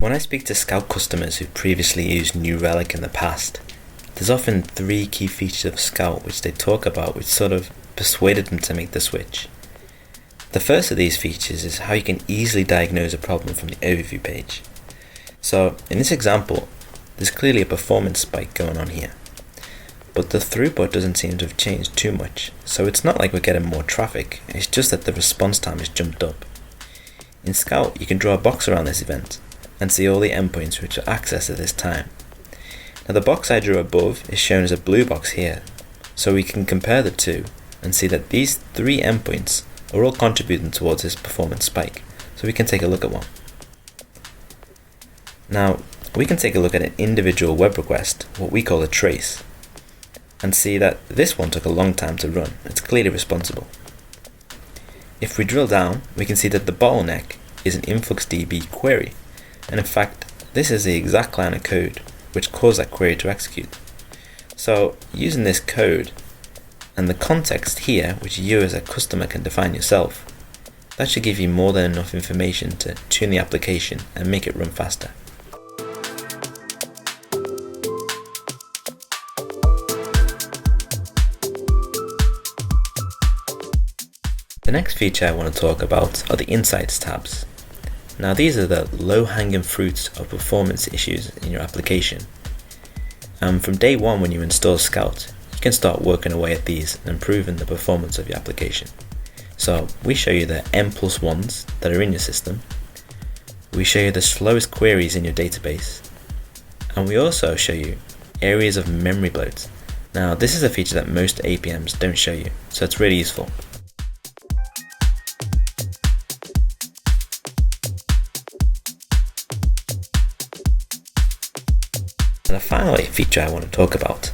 When I speak to Scout customers who previously used New Relic in the past, there's often 3 key features of Scout which they talk about which sort of persuaded them to make the switch. The first of these features is how you can easily diagnose a problem from the overview page. So in this example, there's clearly a performance spike going on here, but the throughput doesn't seem to have changed too much, so it's not like we're getting more traffic, it's just that the response time has jumped up. In Scout, you can draw a box around this event and see all the endpoints which are accessed at this time. Now the box I drew above is shown as a blue box here, so we can compare the two and see that these 3 endpoints are all contributing towards this performance spike, so we can take a look at one. Now we can take a look at an individual web request, what we call a trace, and see that this one took a long time to run. It's clearly responsible. If we drill down, we can see that the bottleneck is an InfluxDB query, and in fact this is the exact line of code which caused that query to execute. So using this code and the context here, which you as a customer can define yourself, that should give you more than enough information to tune the application and make it run faster. The next feature I want to talk about are the Insights tabs. Now these are the low-hanging fruits of performance issues in your application. From day one when you install Scout, you can start working away at these and improving the performance of your application. So we show you the N+1s that are in your system, we show you the slowest queries in your database, and we also show you areas of memory bloat. Now this is a feature that most APMs don't show you, so it's really useful. And the final feature I want to talk about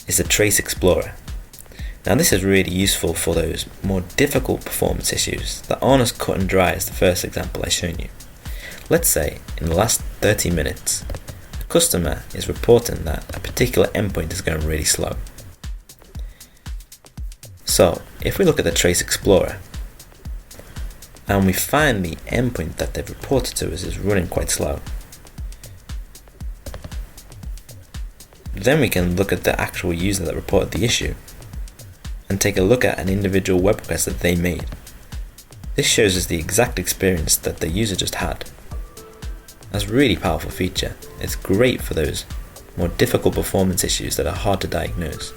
is the Trace Explorer. Now this is really useful for those more difficult performance issues that aren't as cut and dry as the first example I've shown you. Let's say in the last 30 minutes, a customer is reporting that a particular endpoint is going really slow. So if we look at the Trace Explorer and we find the endpoint that they've reported to us is running quite slow, then we can look at the actual user that reported the issue and take a look at an individual web request that they made. This shows us the exact experience that the user just had. That's a really powerful feature. It's great for those more difficult performance issues that are hard to diagnose.